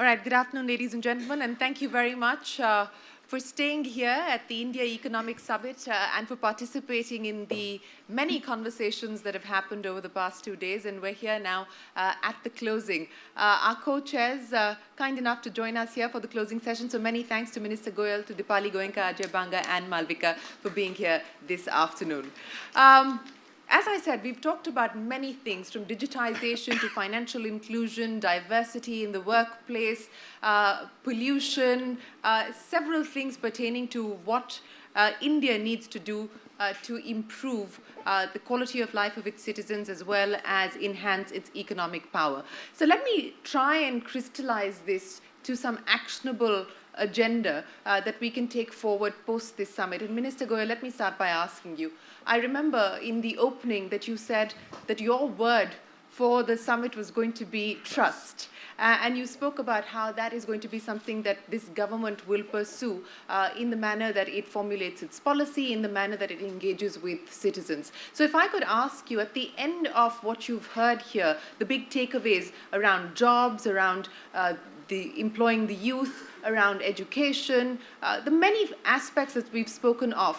All right, good afternoon, ladies and gentlemen, and thank you very much for staying here at the India Economic Summit and for participating in the many conversations that have happened over the past 2 days. And we're here now at the closing. Our co-chairs kind enough to join us here for the closing session. So many thanks to Minister Goyal, to Dipali Goenka, Ajay Banga, and Malvika for being here this afternoon. As I said, we've talked about many things, from digitization to financial inclusion, diversity in the workplace, pollution, several things pertaining to what India needs to do to improve the quality of life of its citizens as well as enhance its economic power. So let me try and crystallize this to some actionable agenda that we can take forward post this summit. And Minister Goyal, let me start by asking you. I remember in the opening that you said that your word for the summit was going to be trust. And you spoke about how that is going to be something that this government will pursue in the manner that it formulates its policy, in the manner that it engages with citizens. So if I could ask you, at the end of what you've heard here, the big takeaways around jobs, around employing the youth, around education, the many aspects that we've spoken of,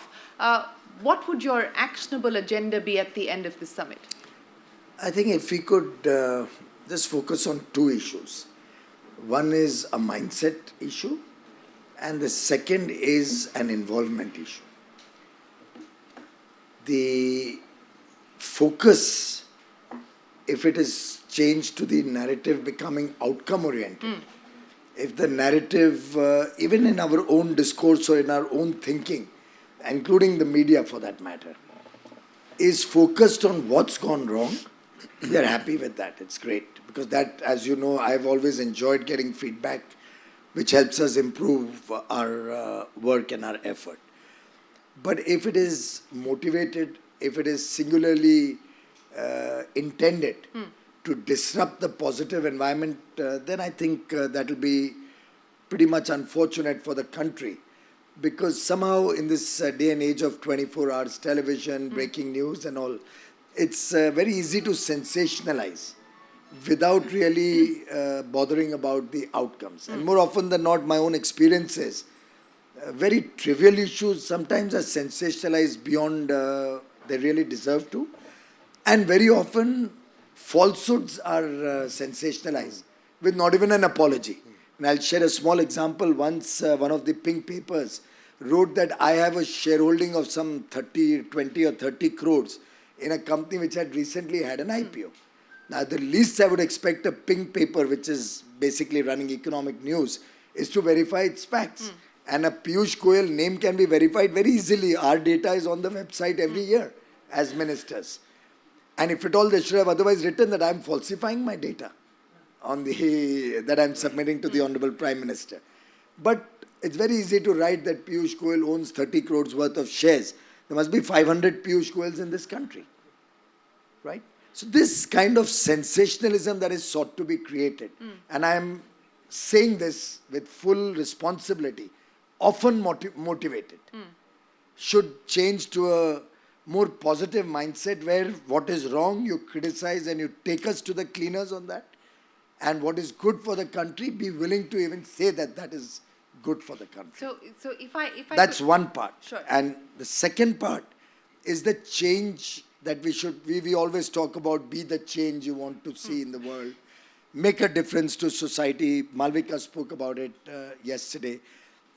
what would your actionable agenda be at the end of the summit? I think if we could just focus on two issues. One is a mindset issue, and the second is an involvement issue. The focus, if it is changed to the narrative becoming outcome-oriented, if the narrative, even in our own discourse or in our own thinking, including the media for that matter, is focused on what's gone wrong, we are happy with that. It's great. Because that, as you know, I've always enjoyed getting feedback which helps us improve our work and our effort. But if it is motivated, if it is singularly intended to disrupt the positive environment, then I think that will be pretty much unfortunate for the country. Because somehow in this day and age of 24 hours television, breaking news and all, it's very easy to sensationalize without really bothering about the outcomes. And more often than not, my own experiences, very trivial issues sometimes are sensationalized beyond they really deserve to. And very often, falsehoods are sensationalized with not even an apology. And I'll share a small example. Once one of the pink papers wrote that I have a shareholding of some 20 or 30 crores in a company which had recently had an IPO. Now, the least I would expect a pink paper, which is basically running economic news, is to verify its facts. And a Piyush Goyal name can be verified very easily. Our data is on the website every year as ministers. And if at all, they should have otherwise written that I'm falsifying my data on that I'm submitting to the Honorable Prime Minister. But it's very easy to write that Piyush Goyal owns 30 crores worth of shares. There must be 500 Piyush Goyals in this country, right? So this kind of sensationalism that is sought to be created, and I'm saying this with full responsibility, often motivated, should change to a more positive mindset where what is wrong you criticize and you take us to the cleaners on that. And what is good for the country, be willing to even say that that is good for the country. So if I that's one part. Sure. And the second part is the change that we always talk about, be the change you want to see in the world, make a difference to society. Malvika spoke about it yesterday.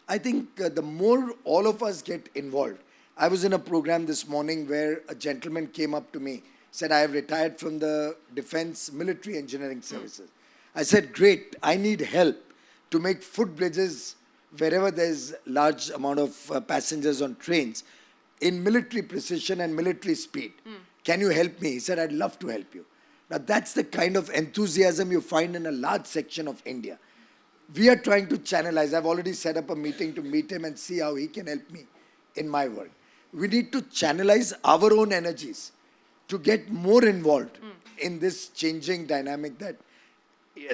I think the more all of us get involved. I was in a program this morning where a gentleman came up to me, said, I have retired from the Defense Military Engineering Services. I said, great, I need help to make footbridges wherever there's large amount of passengers on trains in military precision and military speed. Can you help me? He said, I'd love to help you. Now that's the kind of enthusiasm you find in a large section of India. We are trying to channelize. I've already set up a meeting to meet him and see how he can help me in my work. We need to channelize our own energies to get more involved in this changing dynamic that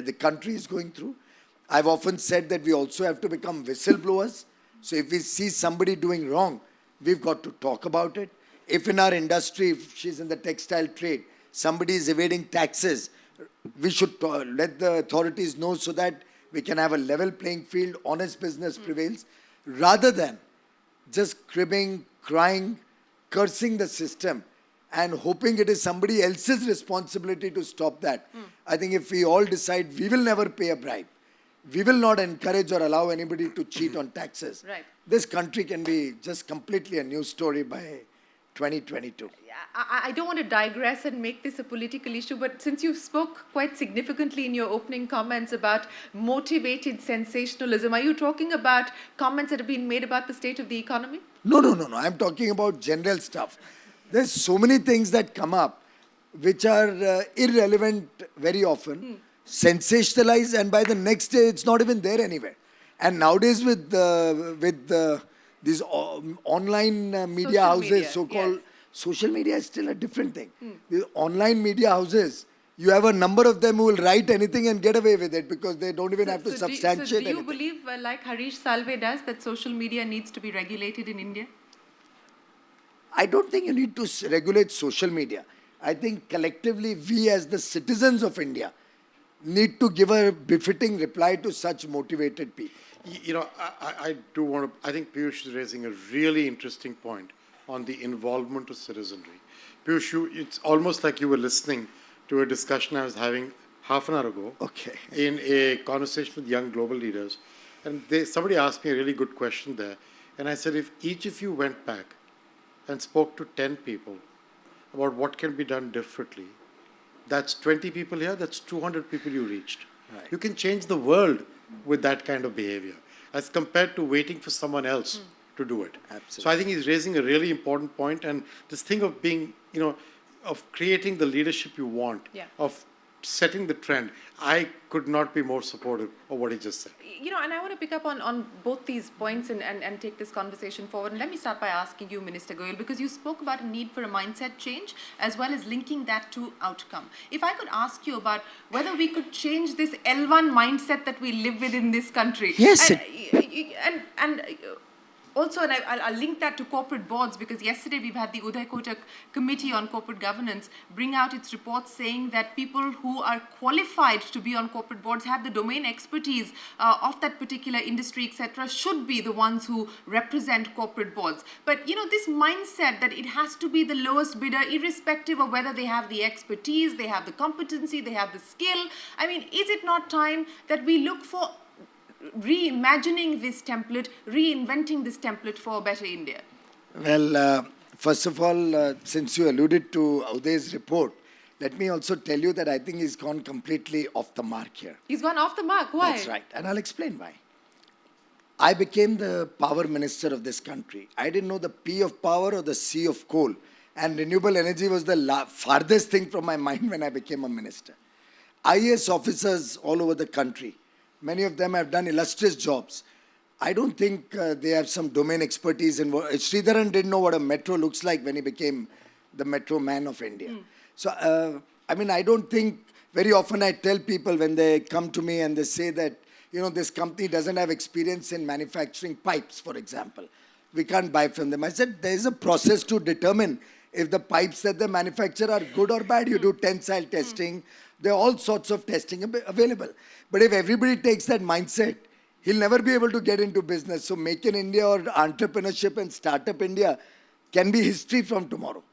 the country is going through. I've often said that we also have to become whistleblowers. So if we see somebody doing wrong, we've got to talk about it. If in our industry, if she's in the textile trade, somebody is evading taxes, we should let the authorities know so that we can have a level playing field, honest business prevails, rather than just cribbing, crying, cursing the system and hoping it is somebody else's responsibility to stop that. I think if we all decide we will never pay a bribe, we will not encourage or allow anybody to cheat on taxes. Right. This country can be just completely a new story by 2022. I don't want to digress and make this a political issue, but since you spoke quite significantly in your opening comments about motivated sensationalism, are you talking about comments that have been made about the state of the economy? No. I'm talking about general stuff. There's so many things that come up which are irrelevant very often, sensationalized, and by the next day it's not even there anywhere. And nowadays with these online media Social houses, media, so-called yes. social media is still a different thing. The online media houses, you have a number of them who will write anything and get away with it because they don't even have to substantiate do you anything. believe, like Harish Salve does, that social media needs to be regulated in India? I don't think you need to regulate social media. I think collectively we as the citizens of India need to give a befitting reply to such motivated people. You know, I do want to, I think Piyush is raising a really interesting point on the involvement of citizenry. Piyush, it's almost like you were listening to a discussion I was having half an hour ago Okay. in a conversation with young global leaders. And somebody asked me a really good question there. And I said, if each of you went back and spoke to 10 people about what can be done differently, that's 20 people here, that's 200 people you reached. Right. You can change the world with that kind of behavior as compared to waiting for someone else to do it. Absolutely. So I think he's raising a really important point, and this thing of being, of creating the leadership you want, Yeah. of setting the trend, I could not be more supportive of what he just said. And I want to pick up on both these points and take this conversation forward. And let me start by asking you, Minister Goyal, because you spoke about a need for a mindset change as well as linking that to outcome. If I could ask you about whether we could change this L1 mindset that we live with in this country. Yes, And also, and I'll link that to corporate boards, because yesterday we've had the Uday Kotak Committee on Corporate Governance bring out its report saying that people who are qualified to be on corporate boards, have the domain expertise of that particular industry, etc., should be the ones who represent corporate boards. But, this mindset that it has to be the lowest bidder, irrespective of whether they have the expertise, they have the competency, they have the skill. I mean, is it not time that we look for reimagining this template, reinventing this template for a better India? Well, first of all, since you alluded to Uday's report, let me also tell you that I think he's gone completely off the mark here. He's gone off the mark. Why? That's right. And I'll explain why. I became the power minister of this country. I didn't know the P of power or the C of coal. And renewable energy was the farthest thing from my mind when I became a minister. IAS officers all over the country, many of them have done illustrious jobs. I don't think they have some domain expertise in what Sridharan didn't know what a metro looks like when he became the metro man of India. So, I don't think very often I tell people when they come to me and they say that, this company doesn't have experience in manufacturing pipes, for example. We can't buy from them. I said, there is a process to determine if the pipes that they manufacture are good or bad. You do tensile testing. There are all sorts of testing available. But if everybody takes that mindset, he'll never be able to get into business. So Make in India or entrepreneurship and Startup India can be history from tomorrow.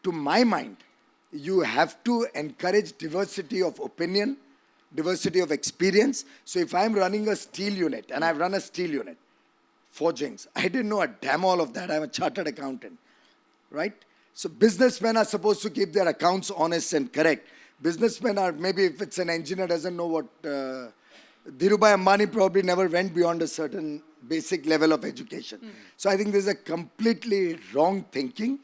To my mind, you have to encourage diversity of opinion, diversity of experience. So if I'm running a steel unit, and I've run a steel unit, forgings, I didn't know a damn all of that. I'm a chartered accountant, right? So businessmen are supposed to keep their accounts honest and correct. Businessmen are, maybe if it's an engineer doesn't know what, Dhirubhai Ambani probably never went beyond a certain basic level of education. So I think there's a completely wrong thinking.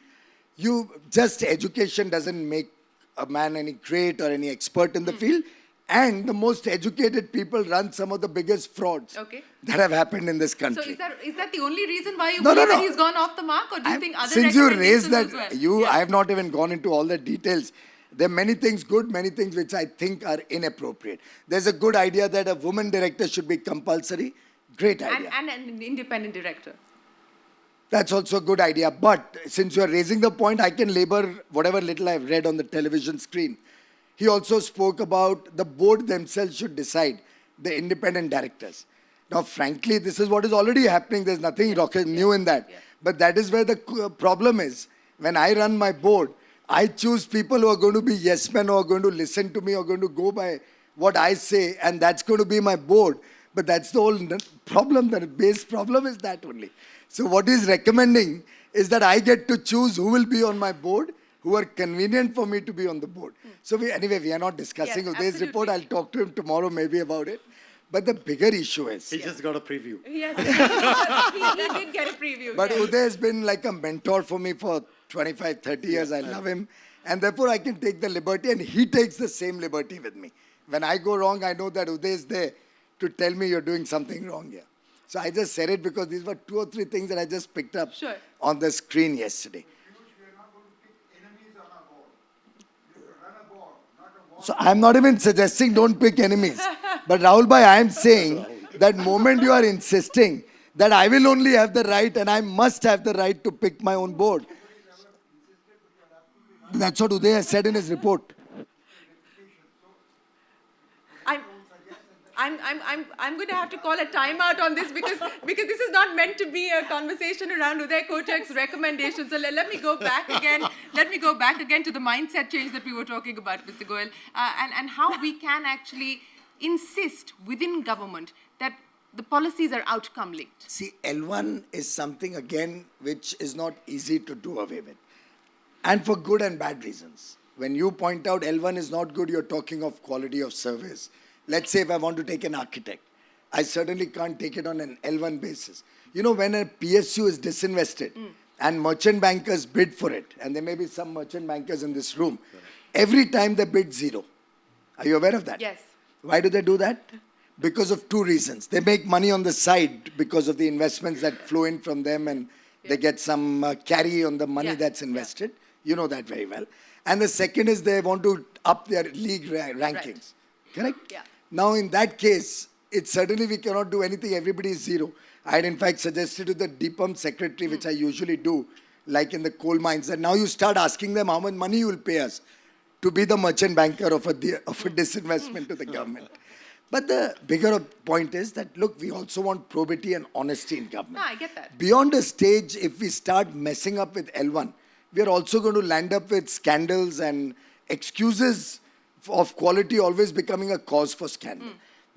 Just education doesn't make a man any great or any expert in the field. And the most educated people run some of the biggest frauds that have happened in this country. So is that the only reason why you No, believe no, that no. he's gone off the mark, or do you think other Since you raised recommendations that, as well? I have not even gone into all the details. There are many things good, many things which I think are inappropriate. There's a good idea that a woman director should be compulsory. Great idea. And an independent director. That's also a good idea. But since you are raising the point, I can labor whatever little I've read on the television screen. He also spoke about the board themselves should decide the independent directors. Now, frankly, this is what is already happening. There's nothing rocket new in that. Yeah. But that is where the problem is. When I run my board, I choose people who are going to be yes men, who are going to listen to me, or going to go by what I say, and that's going to be my board. But that's the whole problem. The base problem is that only. So what he's recommending is that I get to choose who will be on my board, who are convenient for me to be on the board. So we are not discussing Yes, Uday's report. I'll absolutely. talk to him tomorrow maybe about it. But the bigger issue is, He just got a preview. Yes, he did get a preview. but yes. Uday has been like a mentor for me for 25, 30 years. I love him. And therefore I can take the liberty, and he takes the same liberty with me. When I go wrong, I know that Uday is there to tell me you're doing something wrong here. So I just said it because these were 2 or 3 things that I just picked up Sure. on the screen yesterday. So I'm not even suggesting don't pick enemies. But Rahul Bhai, I am saying that moment you are insisting that I will only have the right and I must have the right to pick my own board. That's what Uday has said in his report. I'm going to have to call a timeout on this because this is not meant to be a conversation around Uday Kotak's recommendations. So let me go back again. Let me go back again to the mindset change that we were talking about, Mr. Goel, and how we can actually insist within government that the policies are outcome linked. See, L1 is something again which is not easy to do away with. And for good and bad reasons. When you point out L1 is not good, you're talking of quality of service. Let's say if I want to take an architect, I certainly can't take it on an L1 basis. You know, when a PSU is disinvested and merchant bankers bid for it, and there may be some merchant bankers in this room, every time they bid zero. Are you aware of that? Yes. Why do they do that? Because of 2 reasons. They make money on the side because of the investments that flow in from them, and they get some carry on the money Yeah. that's invested. You know that very well. And the second is they want to up their league rankings. Correct? Yeah. Now, in that case, it's certainly we cannot do anything. Everybody is zero. I had in fact suggested to the DPUM secretary, which I usually do, like in the coal mines, that now you start asking them how much money you will pay us to be the merchant banker of a disinvestment to the government. But the bigger point is that, look, we also want probity and honesty in government. No, I get that. Beyond a stage, if we start messing up with L1, we are also going to land up with scandals and excuses of quality always becoming a cause for scandal.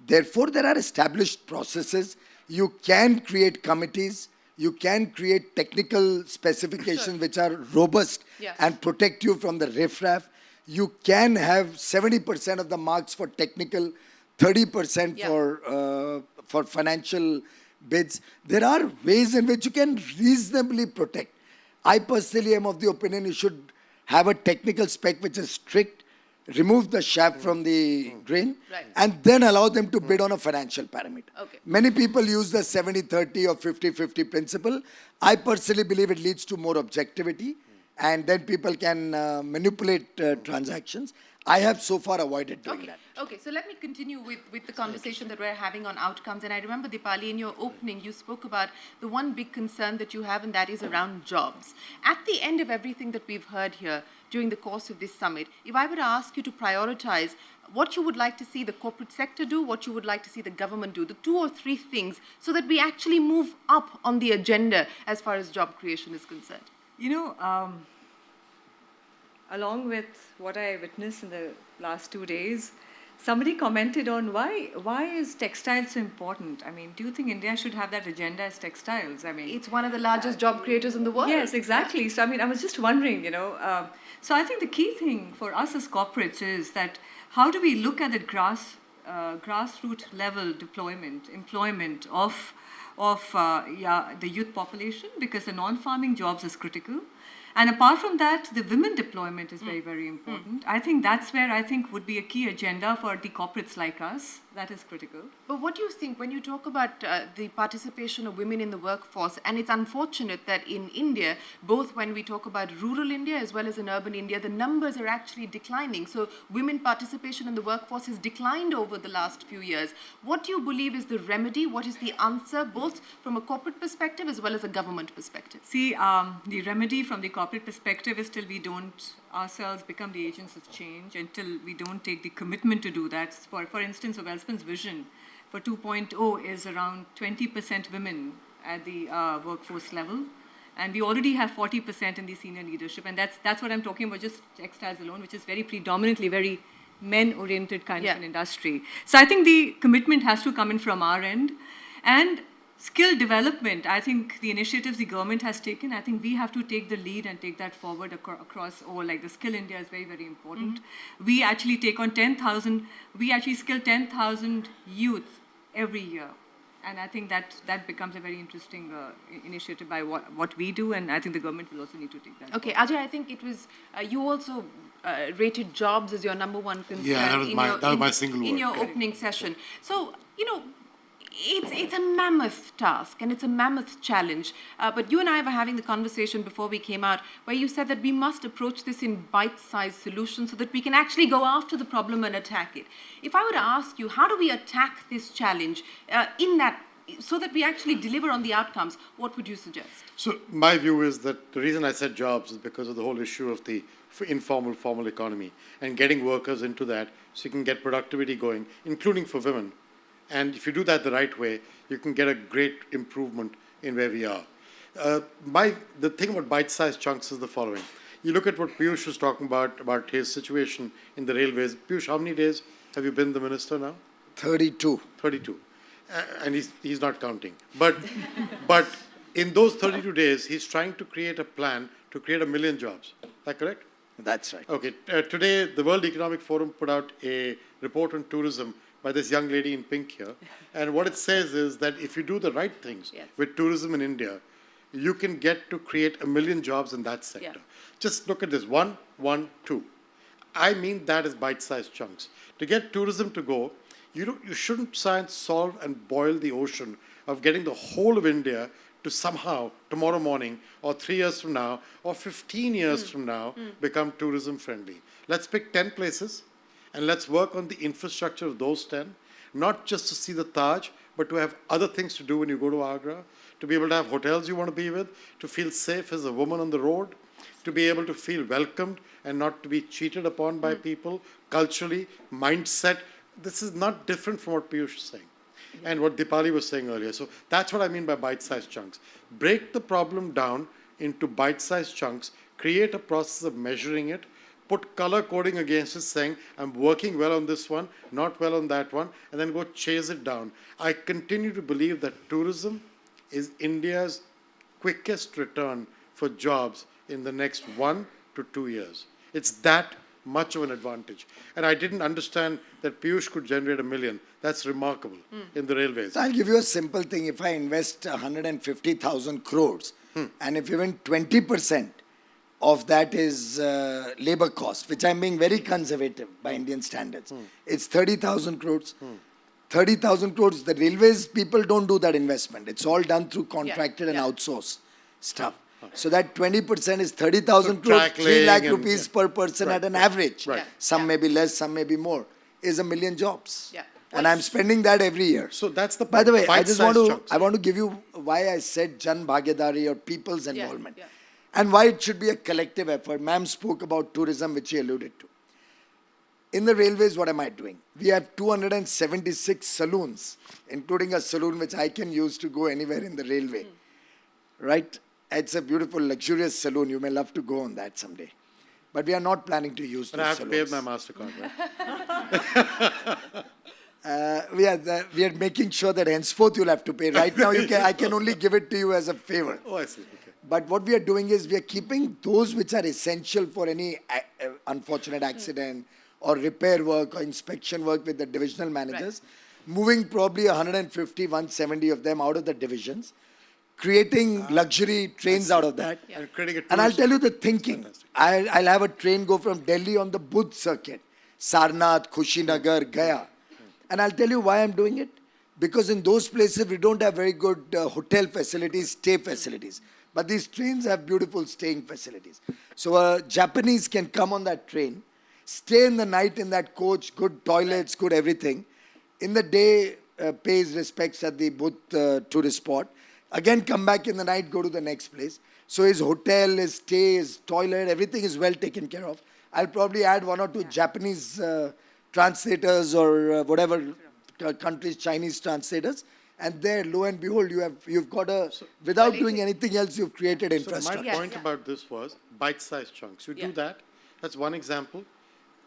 Therefore, there are established processes. You can create committees. You can create technical specifications which are robust Yeah. and protect you from the riffraff. You can have 70% of the marks for technical, 30% Yeah. for financial bids. There are ways in which you can reasonably protect. I personally am of the opinion you should have a technical spec which is strict, remove the shaft from the grain, Right. and then allow them to bid on a financial parameter. Okay. Many people use the 70-30 or 50-50 principle. I personally believe it leads to more objectivity, and then people can manipulate transactions. I have so far avoided doing Okay. that. Okay, so let me continue with the conversation that we're having on outcomes. And I remember, Dipali, in your opening, you spoke about the one big concern that you have, and that is around jobs. At the end of everything that we've heard here during the course of this summit, if I were to ask you to prioritize what you would like to see the corporate sector do, what you would like to see the government do, the 2 or 3 things, so that we actually move up on the agenda as far as job creation is concerned. You know, along with what I witnessed in the last 2 days, somebody commented on why is textiles so important? I mean, do you think India should have that agenda as textiles? I mean, It's one of the largest job creators in the world. yes, exactly. So I mean, I was just wondering, you know. So I think the key thing for us as corporates is that how do we look at the grassroots level employment of the youth population, because the non-farming jobs is critical. And apart from that, the women deployment is very, very important. I think that's where I think would be a key agenda for the corporates like us. That is critical. But what do you think when you talk about the participation of women in the workforce? And it's unfortunate that in India, both when we talk about rural India as well as in urban India, the numbers are actually declining. So women participation in the workforce has declined over the last few years. What do you believe is the remedy? What is the answer, both from a corporate perspective as well as a government perspective? See, the remedy from the corporate perspective is till we don't ourselves become the agents of change, until we don't take the commitment to do that. For instance, of Welspin's vision for 2.0 is around 20% women at the workforce level. And we already have 40% in the senior leadership. And that's what I'm talking about, just textiles alone, which is very predominantly very men-oriented kind of an industry. So I think the commitment has to come in from our end. And skill development, I think the initiatives the government has taken, I think we have to take the lead and take that forward across all. Like the Skill India is very, very important. We actually take on 10,000, we actually skill 10,000 youth every year. And I think that becomes a very interesting initiative by what we do, and I think the government will also need to take that. Okay, Ajay, I think it was, you also rated jobs as your number one concern Yeah, that was my single in word. your opening session. So, you know, it's a mammoth task and it's a mammoth challenge. But you and I were having the conversation before we came out where you said that we must approach this in bite-sized solutions so that we can actually go after the problem and attack it. If I were to ask you, how do we attack this challenge so that we actually deliver on the outcomes, what would you suggest? So my view is that the reason I said jobs is because of the whole issue of the informal, formal economy and getting workers into that so you can get productivity going, including for women. And if you do that the right way, you can get a great improvement in where we are. The thing about bite-sized chunks is the following. You look at what Piyush was talking about his situation in the railways. Piyush, how many days have you been the minister now? 32. 32. And he's not counting. But in those 32 days, he's trying to create a plan to create 1 million jobs. Is that correct? That's right. Okay. Today, the World Economic Forum put out a report on tourism by this young lady in pink here. And what it says is that if you do the right things with tourism in India, you can get to create 1 million jobs in that sector. Just look at this, 1, 1, 2. I mean that as bite-sized chunks. To get tourism to go, you shouldn't try and solve and boil the ocean of getting the whole of India to somehow, tomorrow morning, or 3 years from now, or 15 years from now, become tourism friendly. Let's pick 10 places, and let's work on the infrastructure of those 10, not just to see the Taj, but to have other things to do when you go to Agra, to be able to have hotels you want to be with, to feel safe as a woman on the road, to be able to feel welcomed and not to be cheated upon by people, culturally, mindset. This is not different from what Piyush is saying and what Dipali was saying earlier. So that's what I mean by bite-sized chunks. Break the problem down into bite-sized chunks, create a process of measuring it, put color coding against it, saying, I'm working well on this one, not well on that one, and then go chase it down. I continue to believe that tourism is India's quickest return for jobs in the next 1 to 2 years. It's that much of an advantage. And I didn't understand that Piyush could generate 1 million. That's remarkable in the railways. So I'll give you a simple thing. If I invest 150,000 crores, and if even 20% of that is labor cost, which I'm being very conservative by Indian standards, it's 30,000 crores. 30,000 crores, the railways people don't do that investment. It's all done through contracted and outsourced stuff. So that 20% is 30,000 crores, 3 lakh rupees per person at an average. Some may be less, some may be more, is 1 million jobs. And I'm spending that every year. So that's the By the way, I just want to, chunks. I want to give you why I said Jan Bhagiyadari or people's involvement. And why it should be a collective effort. Ma'am spoke about tourism, which she alluded to. In the railways, what am I doing? We have 276 saloons, including a saloon which I can use to go anywhere in the railway. Right? It's a beautiful, luxurious saloon. You may love to go on that someday. But we are not planning to use But those I have saloons. to pay my MasterCard, right? We are making sure that henceforth you'll have to pay. Right now, I can only give it to you as a favor. Oh, I see. Okay. But what we are doing is we are keeping those which are essential for any unfortunate accident or repair work or inspection work with the divisional managers, moving probably 150, 170 of them out of the divisions, creating luxury trains out of that. And creating a And I'll tourist- tell you the thinking. I'll have a train go from Delhi on the Budh circuit, Sarnath, Kushinagar, Gaya. And I'll tell you why I'm doing it. Because in those places, we don't have very good hotel facilities, stay facilities. But these trains have beautiful staying facilities. So a Japanese can come on that train, stay in the night in that coach, good toilets, good everything. In the day, pay his respects at the Budh tourist spot. Again, come back in the night, go to the next place. So his hotel, his stay, his toilet, everything is well taken care of. I'll probably add 1 or 2 Japanese translators or whatever countries' Chinese translators. And there, lo and behold, you've got without Well, doing anything else, you've created So infrastructure. my point about this was bite-sized chunks. You Yeah. do that. That's one example.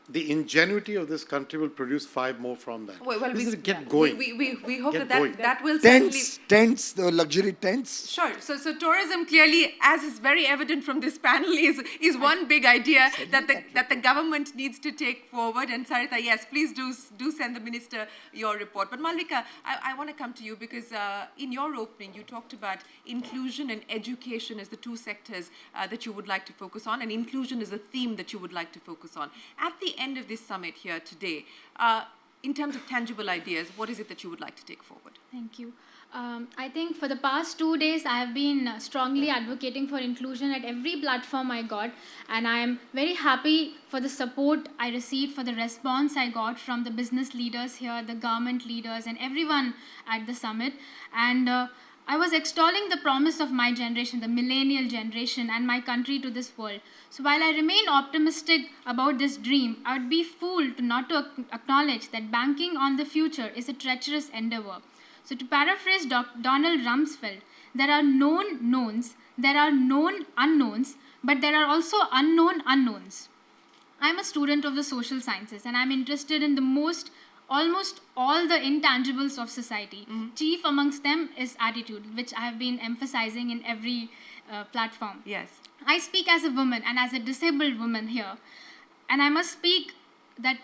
The ingenuity of this country will produce 5 more from that. Well, This we, is get yeah. going. We hope Get that going. that will certainly. Tents, the luxury tents. Sure. So tourism clearly, as is very evident from this panel, is one big idea that the government needs to take forward. And Sarita, yes, please do send the minister your report. But Malvika, I want to come to you because in your opening you talked about inclusion and education as the 2 sectors that you would like to focus on, and inclusion is a theme that you would like to focus on. At the end of this summit here today, in terms of tangible ideas, what is it that you would like to take forward? Thank you. I think for the past 2 days, I have been strongly advocating for inclusion at every platform I got, and I am very happy for the support I received, for the response I got from the business leaders here, the government leaders, and everyone at the summit. And I was extolling the promise of my generation, the millennial generation, and my country to this world. So while I remain optimistic about this dream, I would be fooled not to acknowledge that banking on the future is a treacherous endeavor. So to paraphrase Donald Rumsfeld, there are known knowns, there are known unknowns, but there are also unknown unknowns. I'm a student of the social sciences, and I'm interested in almost all the intangibles of society. Chief amongst them is attitude, which I have been emphasizing in every platform. Yes. I speak as a woman and as a disabled woman here, and I must speak that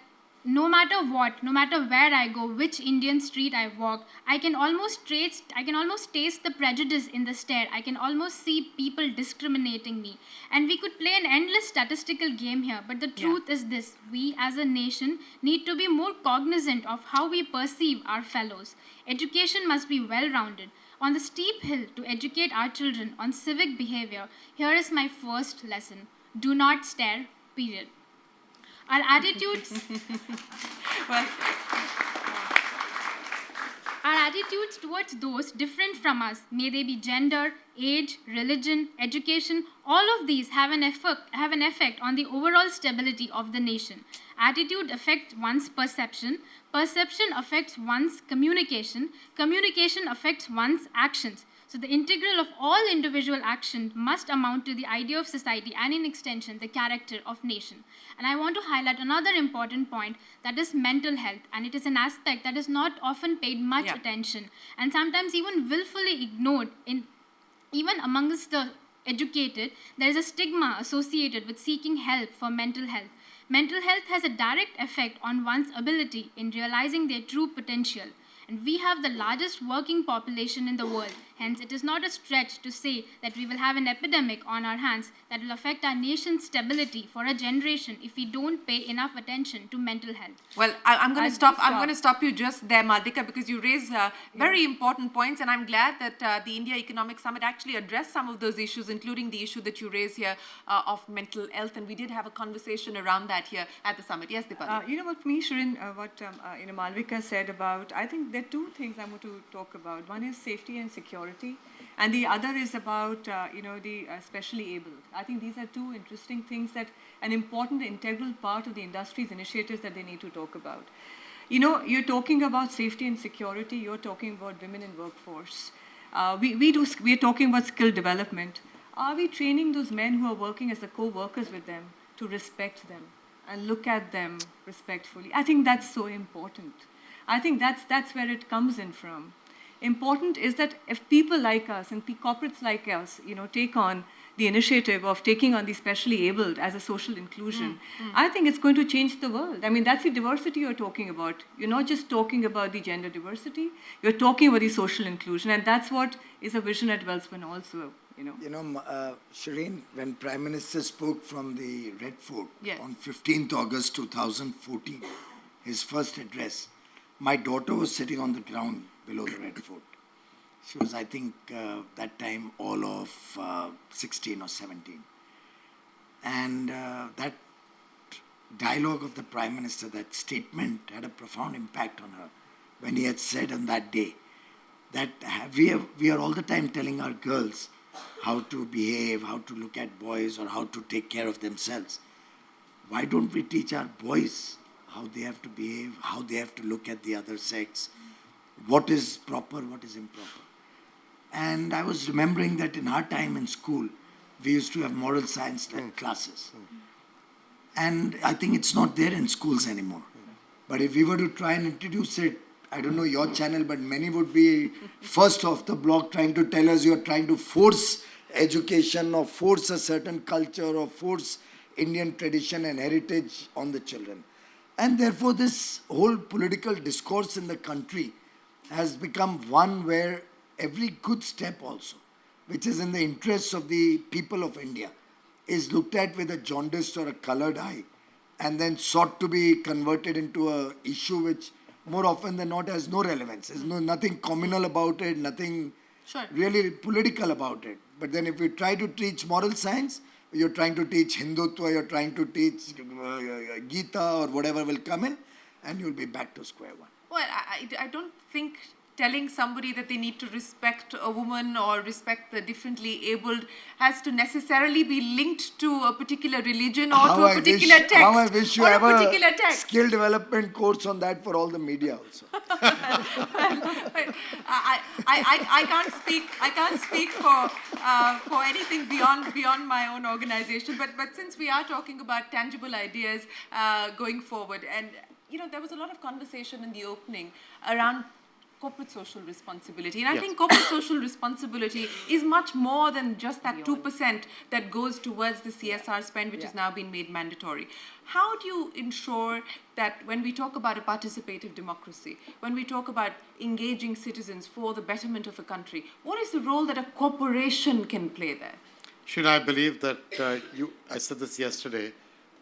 no matter what, no matter where I go, which Indian street I walk, I can almost taste the prejudice in the stare. I can almost see people discriminating me. And we could play an endless statistical game here, but the truth is this: we as a nation need to be more cognizant of how we perceive our fellows. Education must be well-rounded. On the steep hill to educate our children on civic behavior, here is my first lesson: do not stare, period. Our attitudes, Well, our attitudes towards those different from us, may they be gender, age, religion, education, all of these have an effect on the overall stability of the nation. Attitude affects one's perception, perception affects one's communication, communication affects one's actions. So the integral of all individual action must amount to the idea of society and, in extension, the character of nation. And I want to highlight another important point, that is mental health. And it is an aspect that is not often paid much attention and sometimes even willfully ignored. Even amongst the educated, there is a stigma associated with seeking help for mental health. Mental health has a direct effect on one's ability in realizing their true potential. And we have the largest working population in the world. Hence, it is not a stretch to say that we will have an epidemic on our hands that will affect our nation's stability for a generation if we don't pay enough attention to mental health. well, I'm going to stop. I'm going to stop you just there, Maldika, because you raise very important points, and I'm glad that the India Economic Summit actually addressed some of those issues, including the issue that you raise here of mental health, and we did have a conversation around that here at the summit. Yes, Dipali. You know what, for me, Shirin, what Malvika said about, I think there are 2 things I want to talk about. One is safety and security, and the other is about the specially abled. I think these are 2 interesting things that an important integral part of the industry's initiatives that they need to talk about. You're talking about safety and security. You're talking about women in workforce. We're talking about skill development. Are we training those men who are working as the co-workers with them to respect them and look at them respectfully? I think that's so important. I think that's where it comes in from. Important is that if people like us and corporates like us, take on the initiative of taking on the specially abled as a social inclusion, I think it's going to change the world. I mean, that's the diversity you're talking about. You're not just talking about the gender diversity, you're talking about the social inclusion, and that's what is a vision at Welspun also. Shireen, when Prime Minister spoke from the Red Fort Yes. on 15th August 2014, his first address, my daughter was sitting on the ground below the Red Fort. She was, I think, that time all of 16 or 17. And that dialogue of the Prime Minister, that statement had a profound impact on her when he had said on that day that we are all the time telling our girls how to behave, how to look at boys, or how to take care of themselves. Why don't we teach our boys how they have to behave, how they have to look at the other sex, what is proper, what is improper. And I was remembering that in our time in school, we used to have moral science classes. And I think it's not there in schools anymore. But if we were to try and introduce it, I don't know your channel, but many would be first off the block trying to tell us you're trying to force education or force a certain culture or force Indian tradition and heritage on the children. And therefore, this whole political discourse in the country has become one where every good step also, which is in the interests of the people of India, is looked at with a jaundiced or a colored eye and then sought to be converted into a issue which more often than not has no relevance. There's nothing communal about it, nothing really political about it. But then if you try to teach moral science, you're trying to teach Hindutva, you're trying to teach Gita or whatever will come in, and you'll be back to square one. Well, I don't think telling somebody that they need to respect a woman or respect the differently abled has to necessarily be linked to a particular religion or to a particular text. How I wish you or have a particular a text. skill development course on that for all the media also. I can't speak for anything beyond my own organization. But since we are talking about tangible ideas going forward, and there was a lot of conversation in the opening around corporate social responsibility. And I think corporate social responsibility is much more than just that 2% that goes towards the CSR spend, which has now been made mandatory. How do you ensure that when we talk about a participative democracy, when we talk about engaging citizens for the betterment of a country, what is the role that a corporation can play there? Should I believe that I said this yesterday,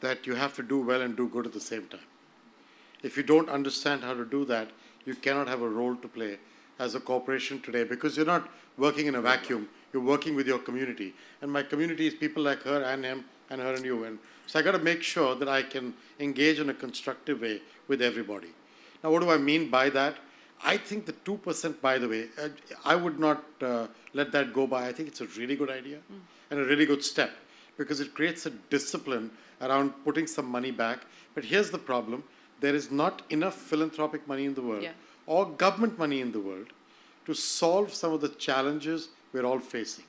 that you have to do well and do good at the same time. If you don't understand how to do that, you cannot have a role to play as a corporation today, because you're not working in a vacuum. You're working with your community. And my community is people like her and him and her and you. And so I got to make sure that I can engage in a constructive way with everybody. Now, what do I mean by that? I think the 2%, by the way, I would not let that go by. I think it's a really good idea and a really good step, because it creates a discipline around putting some money back. But here's the problem. There is not enough philanthropic money in the world or government money in the world to solve some of the challenges we're all facing.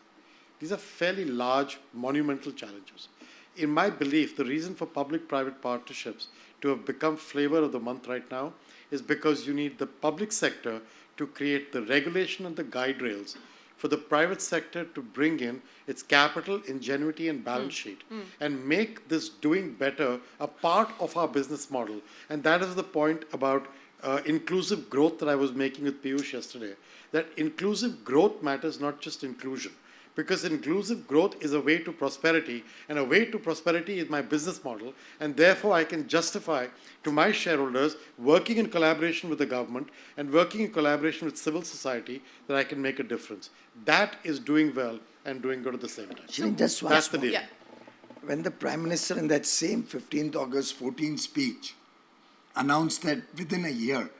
These are fairly large, monumental challenges. In my belief, the reason for public-private partnerships to have become flavor of the month right now is because you need the public sector to create the regulation and the guide rails for the private sector to bring in its capital, ingenuity, and balance sheet and make this doing better a part of our business model. And that is the point about inclusive growth that I was making with Piyush yesterday, that inclusive growth matters, not just inclusion. Because inclusive growth is a way to prosperity, and a way to prosperity is my business model, and therefore I can justify to my shareholders working in collaboration with the government and working in collaboration with civil society that I can make a difference. That is doing well and doing good at the same time. Shireen, just one That's the small- deal. When the Prime Minister in that same 15th August 14 speech announced that within a year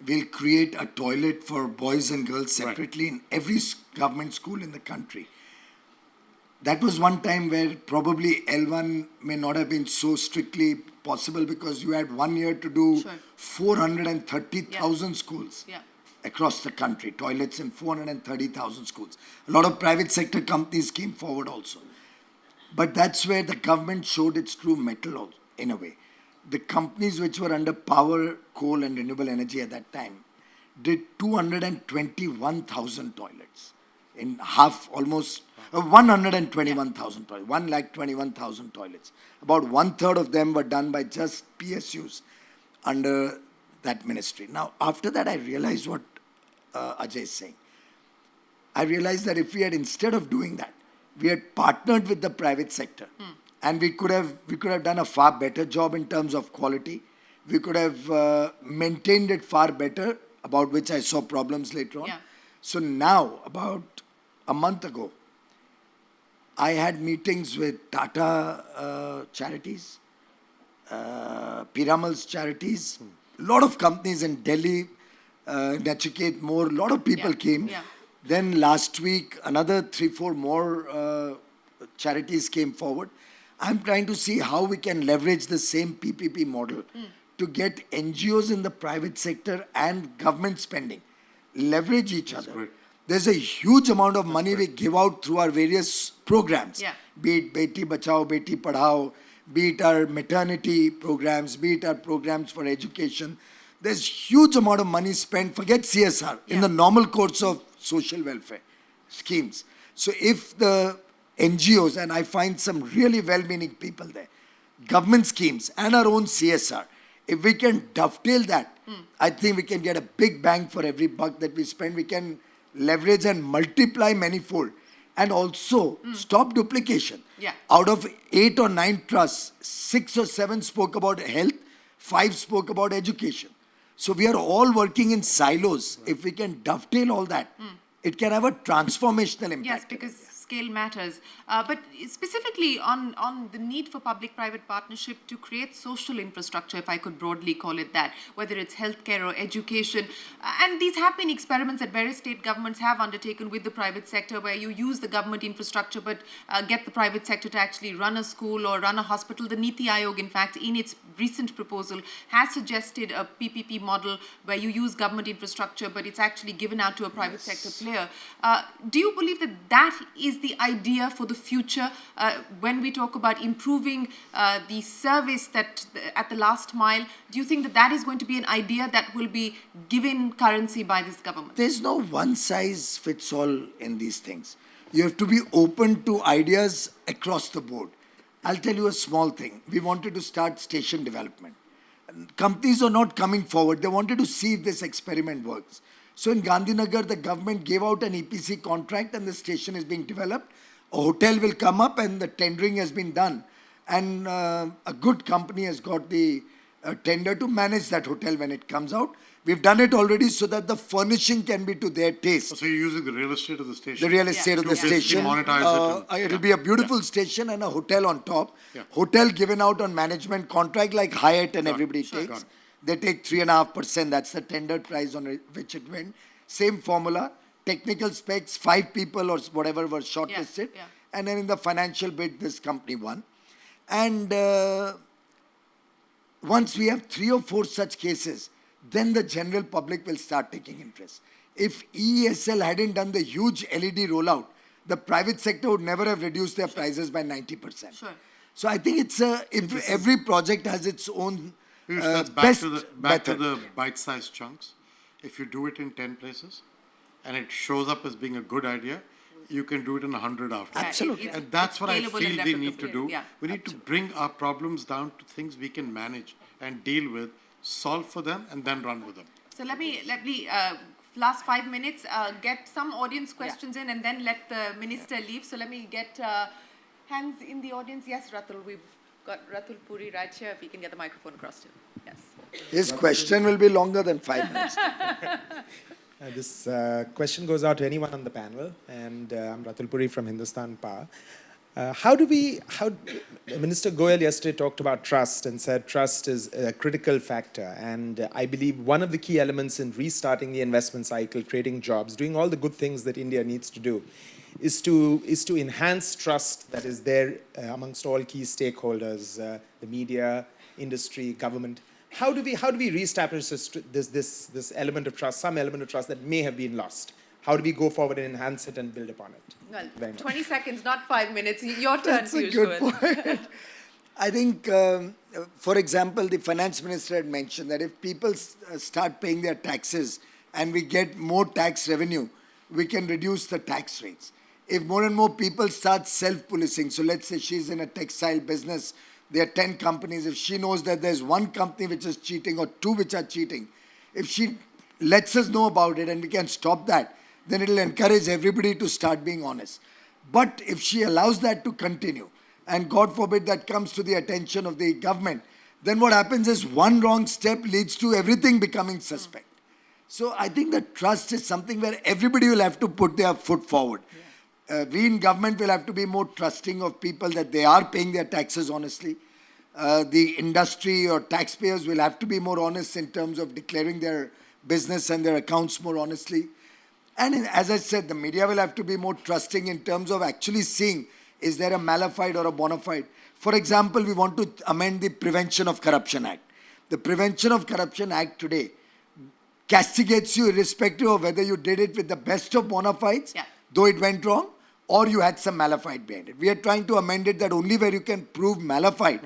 we'll create a toilet for boys and girls separately in every government school in the country. That was one time where probably L1 may not have been so strictly possible, because you had 1 year to do 430,000 schools across the country, toilets in 430,000 schools. A lot of private sector companies came forward also. But that's where the government showed its true mettle in a way. The companies which were under power, coal and renewable energy at that time did 221,000 toilets in half, almost 121,000 toilets, 121,000 toilets. About 1/3 of them were done by just PSUs under that ministry. Now, after that, I realized what Ajay is saying. I realized that if we had, instead of doing that, we had partnered with the private sector, and we could have done a far better job in terms of quality. We could have maintained it far better, about which I saw problems later on. Yeah. So now, about a month ago, I had meetings with Tata Charities, Piramal's Charities, a lot of companies in Delhi, Nachiket More, a lot of people came. Yeah. Then last week, another 3-4 more charities came forward. I'm trying to see how we can leverage the same PPP model to get NGOs in the private sector and government spending leverage each other. great. There's a huge amount of money we give out through our various programs, Yeah. be it Beti Bachao, Beti Padhao, be it our maternity programs, be it our programs for education. There's huge amount of money spent, forget CSR, in Yeah. the normal course of social welfare schemes. So if the NGOs, and I find some really well-meaning people there, government schemes and our own CSR, if we can dovetail that, I think we can get a big bang for every buck that we spend. We can leverage and multiply manifold and also stop duplication. Yeah. Out of 8 or 9 trusts, 6 or 7 spoke about health, 5 spoke about education. So we are all working in silos. If we can dovetail all that, it can have a transformational impact. Yes, because scale matters. But specifically on the need for public-private partnership to create social infrastructure, if I could broadly call it that, whether it's healthcare or education. And these have been experiments that various state governments have undertaken with the private sector, where you use the government infrastructure but get the private sector to actually run a school or run a hospital. The Niti Aayog, in fact, in its recent proposal, has suggested a PPP model where you use government infrastructure but it's actually given out to a private sector player. Do you believe that that is the idea for the future when we talk about improving the service that at the last mile? Do you think that that is going to be an idea that will be given currency by this government? There's no one size fits all in these things. You have to be open to ideas across the board. I'll tell you a small thing. We wanted to start station development. Companies are not coming forward. They wanted to see if this experiment works. So in Gandhinagar, the government gave out an EPC contract and the station is being developed. A hotel will come up and the tendering has been done. And a good company has got the tender to manage that hotel when it comes out. We've done it already so that the furnishing can be to their taste. So you're using the real estate of the station? The real estate of the To basically station. monetize it It'll be a beautiful station and a hotel on top. Yeah. Hotel given out on management contract like Hyatt and everybody Sure. takes. They take 3.5%. That's the tendered price on which it went. Same formula. Technical specs, 5 people or whatever were shortlisted. Yeah. And then in the financial bid, this company won. And once we have 3 or 4 such cases, then the general public will start taking interest. If EESL hadn't done the huge LED rollout, the private sector would never have reduced their prices by 90%. Sure. So I think it's every project has its own Piyush, that's best back to method. the bite-sized chunks. If you do it in 10 places and it shows up as being a good idea, you can do it in 100 after. Yeah, Absolutely. it's- And that's what I scalable feel and we need to replicable. do. Yeah. We need to bring our problems down to things we can manage and deal with, solve for them, and then run with them. So let me last 5 minutes get some audience questions in, and then let the minister leave. So let me get hands in the audience. Yes, Ratul, we've got Ratul Puri right here. If we can get the microphone across to him. Yes. His question will be longer than 5 minutes. This question goes out to anyone on the panel, and I'm Ratul Puri from Hindustan Power. Minister Goyal yesterday talked about trust and said trust is a critical factor. And I believe one of the key elements in restarting the investment cycle, creating jobs, doing all the good things that India needs to do, is to enhance trust that is there amongst all key stakeholders, the media, industry, government. How do we reestablish this element of trust, some element of trust that may have been lost? How do we go forward and enhance it and build upon it? Well, Very much. 20 seconds, not 5 minutes. Your turn, That's a Piyush good Goyal. point. I think, for example, the finance minister had mentioned that if people start paying their taxes and we get more tax revenue, we can reduce the tax rates. If more and more people start self-policing, so let's say she's in a textile business, there are 10 companies. If she knows that there's one company which is cheating or 2 which are cheating, if she lets us know about it and we can stop that, then it'll encourage everybody to start being honest. But if she allows that to continue, and God forbid that comes to the attention of the government, then what happens is one wrong step leads to everything becoming suspect. So I think that trust is something where everybody will have to put their foot forward. We in government will have to be more trusting of people that they are paying their taxes honestly. The industry or taxpayers will have to be more honest in terms of declaring their business and their accounts more honestly. And as I said, the media will have to be more trusting in terms of actually seeing, is there a mala fide or a bona fide? For example, we want to amend the Prevention of Corruption Act. The Prevention of Corruption Act today castigates you irrespective of whether you did it with the best of bona fides, Yeah. though it went wrong, or you had some malafide behind it. We are trying to amend it that only where you can prove malafide,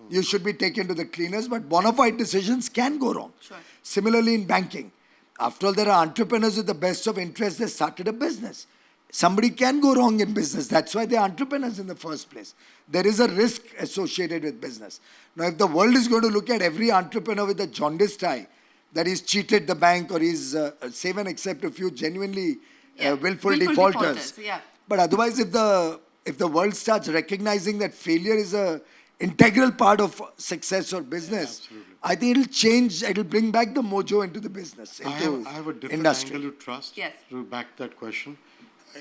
you should be taken to the cleaners, but bona fide decisions can go wrong. Sure. Similarly, in banking, after all, there are entrepreneurs with the best of interest, they started a business. Somebody can go wrong in business. That's why they're entrepreneurs in the first place. There is a risk associated with business. Now, if the world is going to look at every entrepreneur with a jaundiced eye, that he's cheated the bank or he's save and accept a few genuinely willful defaulters. Yeah. But otherwise, if the world starts recognizing that failure is a integral part of success or business, I think it'll change. It'll bring back the mojo into the business, into I have a different industry. angle to trust Yes. to back that question.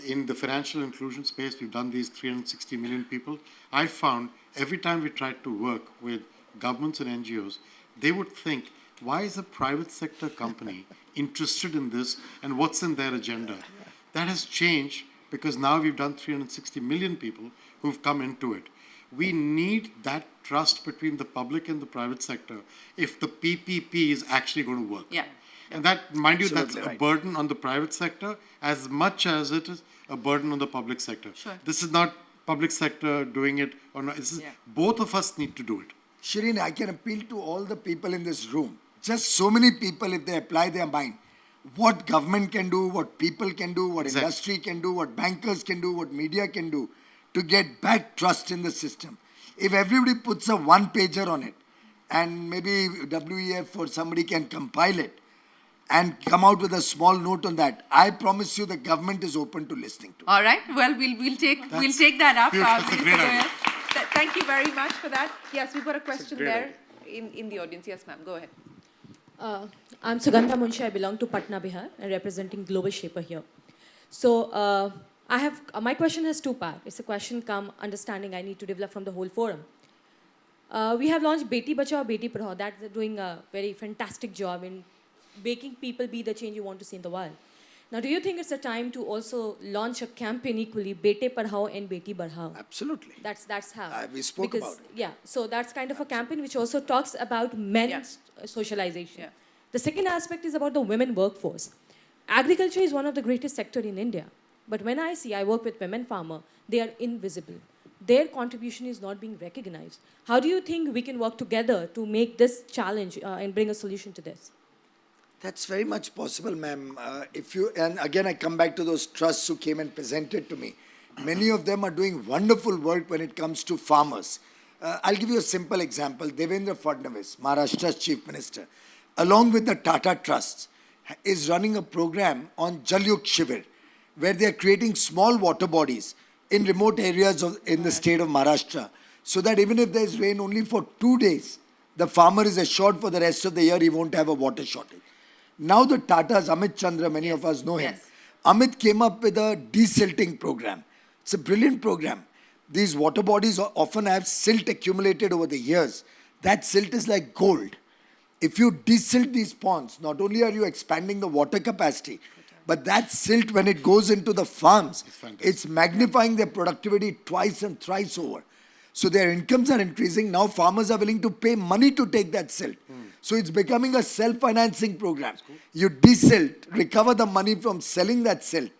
In the financial inclusion space, we've done these 360 million people. I found every time we tried to work with governments and NGOs, they would think, why is a private sector company interested in this and what's in their agenda? That has changed because now we've done 360 million people who've come into it. We need that trust between the public and the private sector if the PPP is actually going to work. Yeah. And that, mind you, that's Absolutely a right. burden on the private sector as much as it is a burden on the public sector. Sure. This is not public sector doing it or not. This is, Yeah. both of us need to do it. Shireen, I can appeal to all the people in this room. Just so many people, if they apply their mind, what government can do, what people can do, what Exactly. industry can do, what bankers can do, what media can do to get back trust in the system. If everybody puts a one-pager on it, and maybe WEF or somebody can compile it and come out with a small note on that, I promise you the government is open to listening to it. All right. Well, we'll take that up. That's a Minister great idea. Goyal. Thank you very much for that. Yes, we've got a question great there in the audience. Yes, ma'am. Go ahead. I'm Sugandha Munshi. I belong to Patna, Bihar, and representing Global Shaper here. So my question has two parts. It's a question come understanding I need to develop from the whole forum. We have launched Beti Bachao, Beti Padhao. That's doing a very fantastic job in making people be the change you want to see in the world. Now, do you think it's a time to also launch a campaign equally, Bete Padhao and Beti Badhao? Absolutely. That's how. We spoke about it. Yeah, so that's kind of a campaign which also talks about men's socialization. Yeah. The second aspect is about the women workforce. Agriculture is one of the greatest sector in India. But when I work with women farmer, they are invisible. Their contribution is not being recognized. How do you think we can work together to make this challenge and bring a solution to this? That's very much possible, ma'am. And again, I come back to those trusts who came and presented to me. Many of them are doing wonderful work when it comes to farmers. I'll give you a simple example. Devendra Fadnavis, Maharashtra's chief minister, along with the Tata Trusts, is running a program on Jal Yuk Shivir, where they are creating small water bodies in remote areas in the state of Maharashtra, so that even if there is rain only for 2 days, the farmer is assured for the rest of the year he won't have a water shortage. Now the Tatas, Amit Chandra, many of us know him. Yes. Amit came up with a desilting program. It's a brilliant program. These water bodies often have silt accumulated over the years. That silt is like gold. If you desilt these ponds, not only are you expanding the water capacity, but that silt, when it goes into the farms, it's magnifying their productivity twice and thrice over. So their incomes are increasing. Now farmers are willing to pay money to take that silt. So it's becoming a self-financing program. You desilt, recover the money from selling that silt.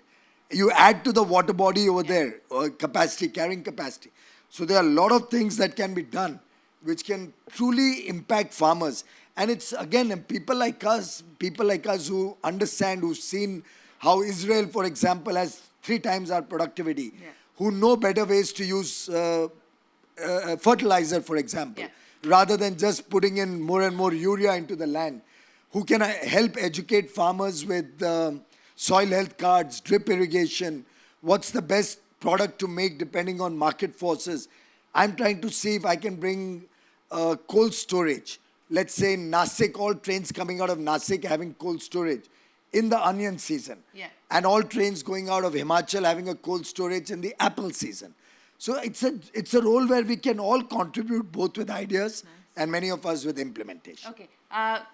You add to the water body over there, or capacity, carrying capacity. So there are a lot of things that can be done which can truly impact farmers. And it's, again, people like us who understand, who've seen how Israel, for example, has 3 times our productivity, who know better ways to use fertilizer, for example, rather than just putting in more and more urea into the land, who can help educate farmers with soil health cards, drip irrigation, what's the best product to make depending on market forces. I'm trying to see if I can bring cold storage. Let's say in Nasik, all trains coming out of Nasik having cold storage in the onion season. And all trains going out of Himachal having a cold storage in the apple season. So it's a role where we can all contribute both with ideas and many of us with implementation. Okay.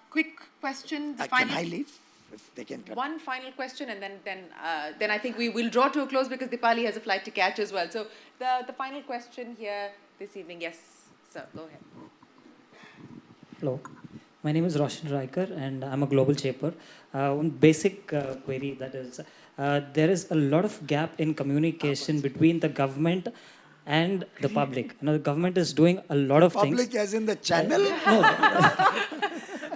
Quick question. Can I leave? If they can cut. One final question, and then I think we will draw to a close because Dipali has a flight to catch as well. So the final question here this evening. Yes, sir. Go ahead. Hello. My name is Roshan Raikar, and I'm a global shaper. One basic query, that is, there is a lot of gap in communication between the government and the public. You know, the government is doing a lot of things. Public as in the channel?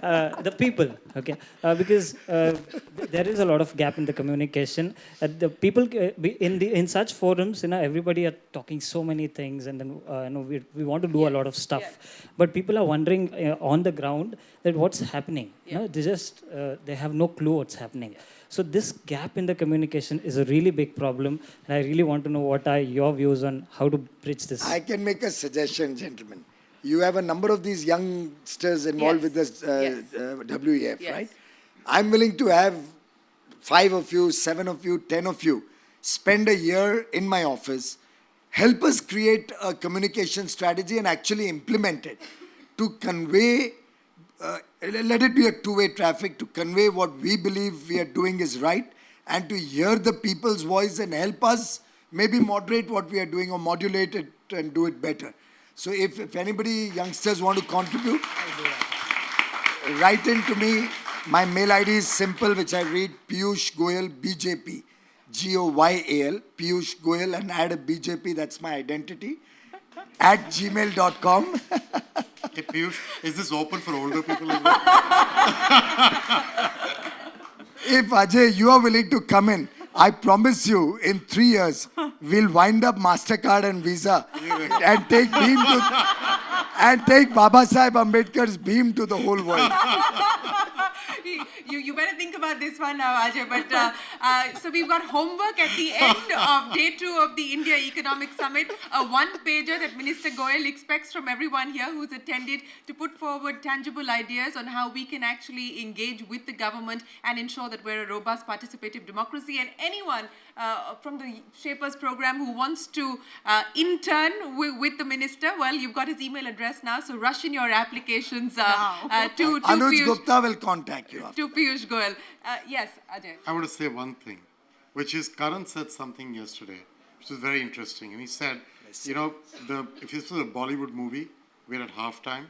The people, okay, because there is a lot of gap in the communication. The people in such forums, you know, everybody are talking so many things, and then you know, we want to do a lot of stuff, but people are wondering on the ground that what's happening. You know, they have no clue what's happening. So this gap in the communication is a really big problem, and I really want to know what are your views on how to bridge this. I can make a suggestion, gentlemen. You have a number of these youngsters involved with this WEF, right? I'm willing to have 5 of you, 7 of you, 10 of you spend a year in my office, help us create a communication strategy and actually implement it to convey, let it be a two-way traffic, to convey what we believe we are doing is right, and to hear the people's voice and help us maybe moderate what we are doing or modulate it and do it better. So if anybody, youngsters, want to contribute, write in to me. My mail ID is simple, which I read, Piyush Goyal, BJP, Goyal, Piyush Goyal, and add a BJP, that's my identity, at gmail.com. Hey, Piyush, is this open for older people as well? If Ajay, you are willing to come in, I promise you, in 3 years, we'll wind up MasterCard and Visa and take Baba Saheb Ambedkar's beam to the whole world. You better think about this one now, Ajay. But so we've got homework at the end of day 2 of the India Economic Summit. A one-pager that Minister Goyal expects from everyone here who's attended to put forward tangible ideas on how we can actually engage with the government and ensure that we're a robust, participative democracy. And anyone from the Shapers program who wants to intern with the minister, well, you've got his email address now, so rush in your applications to Anuj Piyush. Gupta will contact you. To Piyush Goyal. Yes, Ajay. I want to say one thing, which is Karan said something yesterday, which is very interesting. And he said, you know, if this was a Bollywood movie, we're at halftime.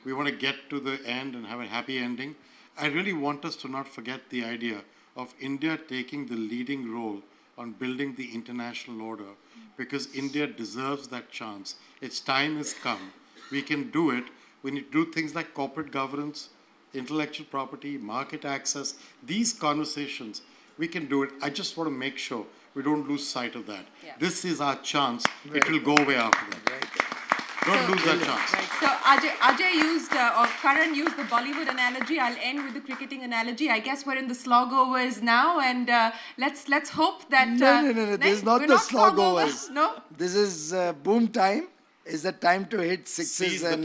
We want to get to the end and have a happy ending. I really want us to not forget the idea of India taking the leading role on building the international order, because India deserves that chance. Its time has come. We can do it. We need to do things like corporate governance, intellectual property, market access, these conversations, we can do it. I just want to make sure we don't lose sight of that. Yeah. This is our chance. It will go away after that. Don't lose that chance. Right. So Ajay used, or Karan used the Bollywood analogy. I'll end with the cricketing analogy. I guess we're in the slog overs now, and let's hope that... No. This is not the slog overs. No? This is boom time. Is the time to hit sixes and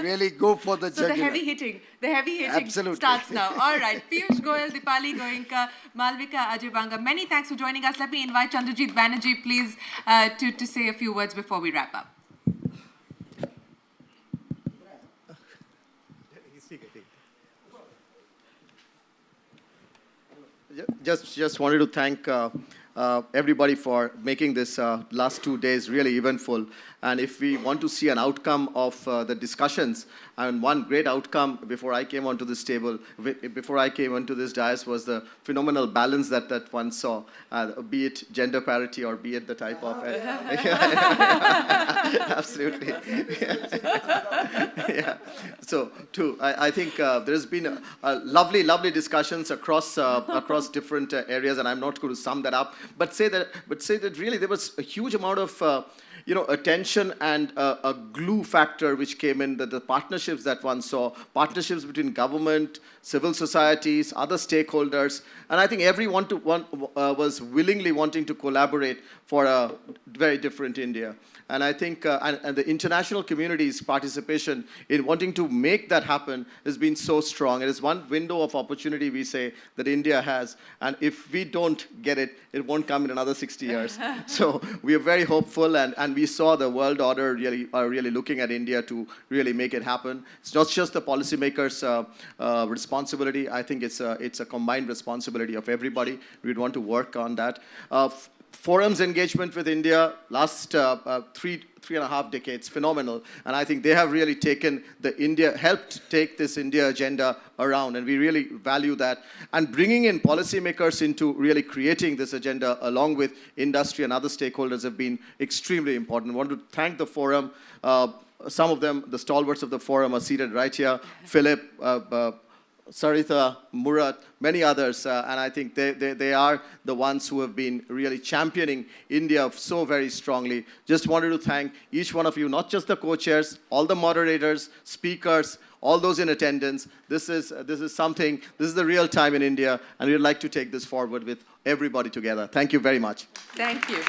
really go for the jugular. So the heavy hitting Absolutely. starts now. All right, Piyush Goyal, Dipali Goenka, Malvika Ajay Banga, many thanks for joining us. Let me invite Chandrajit Banerjee, please, to say a few words before we wrap up. Just wanted to thank everybody for making this last 2 days really eventful. And if we want to see an outcome of the discussions, and one great outcome before I came onto this table, before I came onto this dais, was the phenomenal balance that one saw, be it gender parity or be it the type of... Absolutely. Yeah. So, too, I think there's been a lovely discussions across different areas, and I'm not going to sum that up, but say that really there was a huge amount of attention and a glue factor which came in, the partnerships that one saw, partnerships between government, civil societies, other stakeholders, and I think everyone was willingly wanting to collaborate for a very different India. And I think and the international community's participation in wanting to make that happen has been so strong. It is one window of opportunity, we say, that India has. And if we don't get it, it won't come in another 60 years. So we are very hopeful, and we saw the world order really looking at India to really make it happen. It's not just the policymakers' responsibility. I think it's a combined responsibility of everybody. We'd want to work on that. forum's engagement with India last 3.5 decades, phenomenal. And I think they have really helped take this India agenda around, and we really value that. And bringing in policymakers into really creating this agenda along with industry and other stakeholders have been extremely important. I want to thank the forum. Some of them, the stalwarts of the forum, are seated right here. Philip, Saritha, Murat, many others, and I think they are the ones who have been really championing India so very strongly. Just wanted to thank each one of you, not just the co-chairs, all the moderators, speakers, all those in attendance. This is the real time in India, and we'd like to take this forward with everybody together. Thank you very much. Thank you.